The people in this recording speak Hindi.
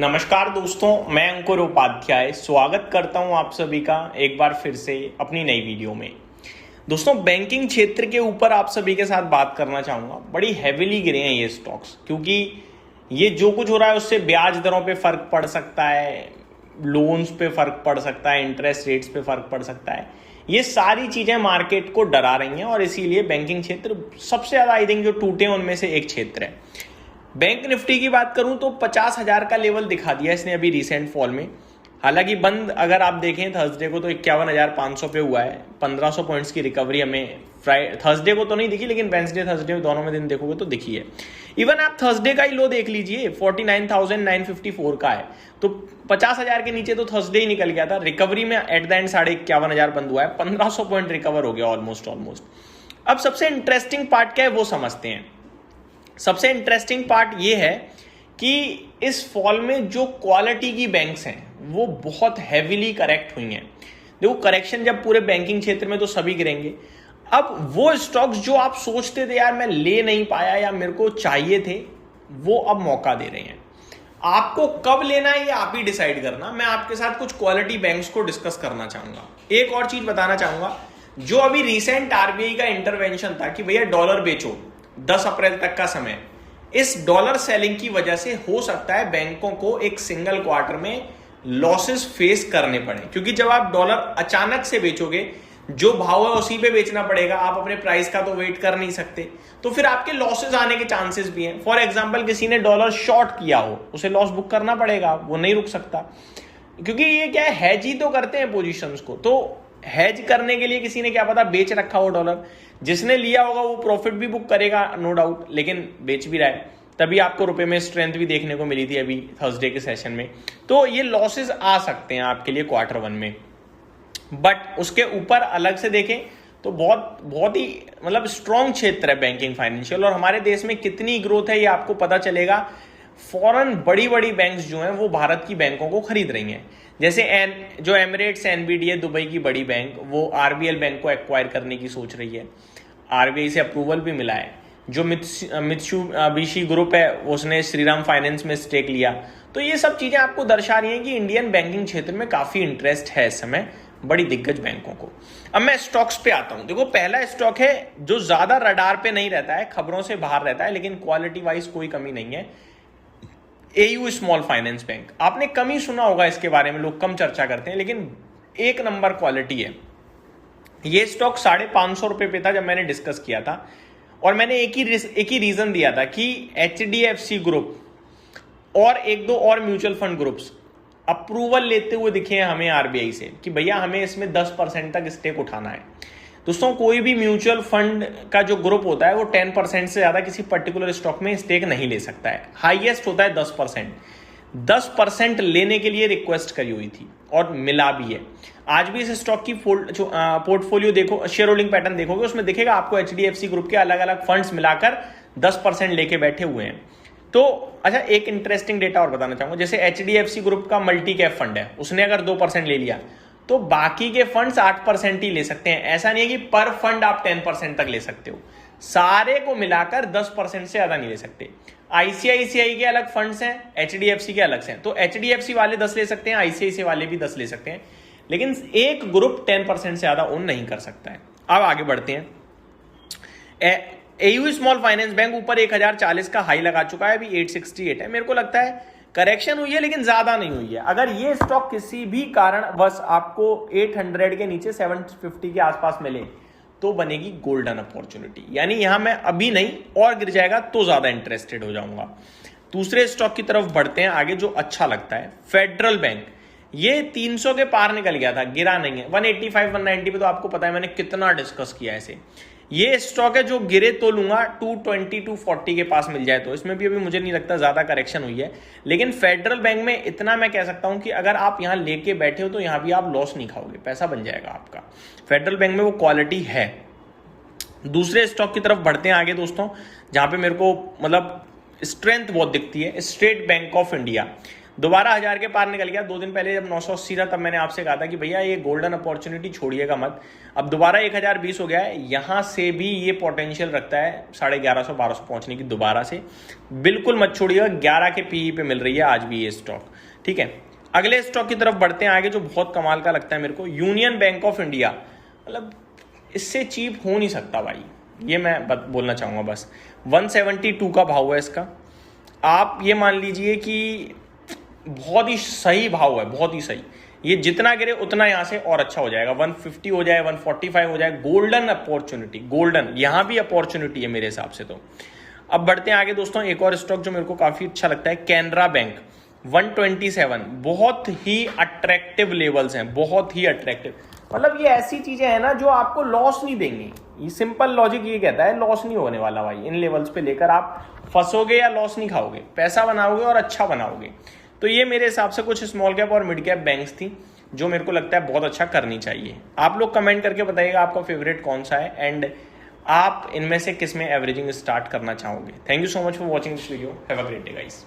नमस्कार दोस्तों, मैं अंकुर उपाध्याय स्वागत करता हूं आप सभी का एक बार फिर से अपनी नई वीडियो में। दोस्तों, बैंकिंग क्षेत्र के ऊपर आप सभी के साथ बात करना चाहूँगा। बड़ी हैविली गिरे हैं ये स्टॉक्स, क्योंकि ये जो कुछ हो रहा है उससे ब्याज दरों पे फर्क पड़ सकता है, लोन्स पे फर्क पड़ सकता है, इंटरेस्ट रेट्स पे फर्क पड़ सकता है। ये सारी चीज़ें मार्केट को डरा रही हैं और इसीलिए बैंकिंग क्षेत्र सबसे ज़्यादा आई थिंक जो टूटे उनमें से एक क्षेत्र है। बैंक निफ्टी की बात करूं तो 50,000 का लेवल दिखा दिया इसने अभी रिसेंट फॉल में। हालांकि बंद अगर आप देखें थर्सडे को तो 51,500 पे हुआ है। 1500 पॉइंट्स की रिकवरी हमें थर्सडे को तो नहीं दिखी, लेकिन वेंसडे थर्सडे दोनों में दिन देखोगे तो दिखी है। इवन आप थर्सडे का ही लो देख लीजिए, 49,954 का है। तो 50,000 के नीचे तो थर्सडे ही निकल गया था। रिकवरी में एट द एंड 51,500 बंद हुआ है। 1500 पॉइंट रिकवर हो गया ऑलमोस्ट। अब सबसे इंटरेस्टिंग पार्ट क्या है वो समझते हैं। सबसे इंटरेस्टिंग पार्ट ये है कि इस फॉल में जो क्वालिटी की बैंक्स हैं वो बहुत हैविली करेक्ट हुई हैं। देखो, करेक्शन जब पूरे बैंकिंग क्षेत्र में तो सभी गिरेंगे। अब वो स्टॉक्स जो आप सोचते थे यार मैं ले नहीं पाया या मेरे को चाहिए थे, वो अब मौका दे रहे हैं। आपको कब लेना है ये आप ही डिसाइड करना। मैं आपके साथ कुछ क्वालिटी बैंक्स को डिस्कस करना चाहूंगा। एक और चीज बताना चाहूंगा, जो अभी रिसेंट आरबीआई का इंटरवेंशन था कि भैया डॉलर बेचो 10 अप्रैल तक का समय, इस डॉलर सेलिंग की वजह से हो सकता है बैंकों को एक सिंगल क्वार्टर में लॉसेस फेस करने पड़े। क्योंकि जब आप डॉलर अचानक से बेचोगे, जो भाव है उसी पे बेचना पड़ेगा, आप अपने प्राइस का तो वेट कर नहीं सकते, तो फिर आपके लॉसेस आने के चांसेस भी हैं। फॉर एग्जांपल, किसी ने डॉलर शॉर्ट किया हो, उसे लॉस बुक करना पड़ेगा, वो नहीं रुक सकता। क्योंकि ये क्या है, हैज ही तो करते हैं पोजीशंस को। तो हैज करने के लिए किसी ने क्या पता बेच रखा हो डॉलर, जिसने लिया होगा वो प्रॉफिट भी बुक करेगा नो डाउट, लेकिन बेच भी रहा है। तभी आपको रुपए में स्ट्रेंथ भी देखने को मिली थी अभी थर्सडे के सेशन में। तो ये लॉसेस आ सकते हैं आपके लिए क्वार्टर वन में, बट उसके ऊपर अलग से देखें तो बहुत बहुत ही मतलब स्ट्रॉन्ग क्षेत्र है बैंकिंग फाइनेंशियल। और हमारे देश में कितनी ग्रोथ है ये आपको पता चलेगा। फॉरेन बड़ी बड़ी बैंक्स जो हैं वो भारत की बैंकों को खरीद रही हैं। जैसे जो एमिरेट्स एनबीडीए दुबई की बड़ी बैंक, वो आरबीएल बैंक को एक्वायर करने की सोच रही है। आरबीआई से अप्रूवल भी मिला है। जो मित्सुबिशी ग्रुप है उसने श्रीराम फाइनेंस में स्टेक लिया। तो ये सब चीजें आपको दर्शा रही हैं कि इंडियन बैंकिंग क्षेत्र में काफी इंटरेस्ट है इस समय बड़ी दिग्गज बैंकों को। अब मैं स्टॉक्स पे आता हूं। देखो, पहला स्टॉक है जो ज्यादा रडार पे नहीं रहता है, खबरों से बाहर रहता है, लेकिन क्वालिटी वाइज कोई कमी नहीं है। एयू स्मॉल फाइनेंस बैंक, आपने कम ही सुना होगा इसके बारे में, लोग कम चर्चा करते हैं, लेकिन एक नंबर क्वालिटी है। ये स्टॉक 550 रुपए पे था जब मैंने डिस्कस किया था, और मैंने एक ही रीजन दिया था कि एचडीएफसी ग्रुप और एक दो और म्यूचुअल फंड ग्रुप्स अप्रूवल लेते हुए दिखे हैं हमें आरबीआई से कि भैया हमें इसमें 10% तक स्टेक उठाना है। दोस्तों, कोई भी म्यूचुअल फंड का जो ग्रुप होता है वो 10% से ज्यादा किसी पर्टिकुलर स्टॉक में स्टेक नहीं ले सकता है। हाईएस्ट होता है 10%। 10% लेने के लिए रिक्वेस्ट करी हुई थी और मिला भी है। आज भी इस स्टॉक की पोर्टफोलियो देखो, शेयर होल्डिंग पैटर्न देखोगे, उसमें दिखेगा आपको एचडीएफसी ग्रुप के अलग अलग फंड्स मिलाकर 10% लेके बैठे हुए हैं। तो अच्छा, एक इंटरेस्टिंग डेटा और बताना चाहूंगा। जैसे एचडीएफसी ग्रुप का मल्टी कैप फंड है, उसने अगर 2% ले लिया तो बाकी के फंड्स 8% ही ले सकते हैं। ऐसा नहीं है कि पर फंड आप 10% तक ले सकते हो, सारे को मिलाकर 10% से ज्यादा नहीं ले सकते। आईसीआईसीआई के अलग फंड्स हैं, एचडीएफसी के अलग से हैं, तो एचडीएफसी वाले 10 ले सकते हैं, आईसीआईसीआई वाले भी 10 ले सकते हैं, लेकिन एक ग्रुप 10% से ज्यादा ओन नहीं कर सकता है। अब आगे बढ़ते हैं। एयू स्मॉल फाइनेंस बैंक ऊपर 1040 का हाई लगा चुका है, अभी 868 है। मेरे को लगता है करेक्शन हुई है लेकिन ज्यादा नहीं हुई है। अगर ये स्टॉक किसी भी कारण बस आपको 800 के नीचे 750 के आसपास मिले तो बनेगी गोल्डन अपॉर्चुनिटी। यानी यहां मैं अभी नहीं, और गिर जाएगा तो ज्यादा इंटरेस्टेड हो जाऊंगा। दूसरे स्टॉक की तरफ बढ़ते हैं आगे, जो अच्छा लगता है फेडरल बैंक। ये 300 के पार निकल गया था, गिरा नहीं है। 185 190 पे तो आपको पता है मैंने कितना डिस्कस किया ऐसे। ये स्टॉक है जो गिरे तो लूंगा 220 240 के पास मिल जाए तो। इसमें भी अभी मुझे नहीं लगता ज्यादा करेक्शन हुई है, लेकिन फेडरल बैंक में इतना मैं कह सकता हूं कि अगर आप यहां लेके बैठे हो तो यहां भी आप लॉस नहीं खाओगे, पैसा बन जाएगा आपका। फेडरल बैंक में वो क्वालिटी है। दूसरे स्टॉक की तरफ बढ़ते हैं आगे दोस्तों, जहां पे मेरे को मतलब स्ट्रेंथ बहुत दिखती है, स्टेट बैंक ऑफ इंडिया। दोबारा 1000 के पार निकल गया। 2 दिन पहले जब 980 था तब मैंने आपसे कहा था कि भैया ये गोल्डन अपॉर्चुनिटी छोड़िएगा मत। अब दोबारा 1020 हो गया है, यहाँ से भी ये पोटेंशियल रखता है 1150-1200 पहुंचने की दोबारा से। बिल्कुल मत छोड़िएगा, 11 के पीई पे मिल रही है आज भी ये स्टॉक, ठीक है। अगले स्टॉक की तरफ बढ़ते हैं आगे, जो बहुत कमाल का लगता है मेरे को, यूनियन बैंक ऑफ इंडिया। मतलब इससे चीप हो नहीं सकता भाई, ये मैं बोलना चाहूँगा बस। 172 का भाव है इसका। आप ये मान लीजिए कि बहुत ही सही भाव है, बहुत ही सही। ये जितना गिरे उतना यहाँ से और अच्छा हो जाएगा, 150 हो जाए, 145 हो जाए। गोल्डन अपॉर्चुनिटी, गोल्डन यहाँ भी अपॉर्चुनिटी है मेरे हिसाब से। तो अब बढ़ते हैं आगे दोस्तों, एक और स्टॉक जो मेरे को काफी अच्छा लगता है, कैनरा बैंक 127। बहुत ही अट्रैक्टिव लेवल्स हैं, बहुत ही अट्रैक्टिव। मतलब ये ऐसी चीजें हैं ना जो आपको लॉस नहीं देंगी। ये सिंपल लॉजिक ये कहता है लॉस नहीं होने वाला भाई। इन लेवल्स पे लेकर आप फंसोगे या लॉस नहीं खाओगे, पैसा बनाओगे और अच्छा बनाओगे। तो ये मेरे हिसाब से कुछ स्मॉल कैप और मिड कैप बैंक्स थी जो मेरे को लगता है बहुत अच्छा करनी चाहिए। आप लोग कमेंट करके बताइएगा आपका फेवरेट कौन सा है एंड आप इनमें से किस में एवरेजिंग स्टार्ट करना चाहोगे। Thank you so much for watching this video. Have a great day guys.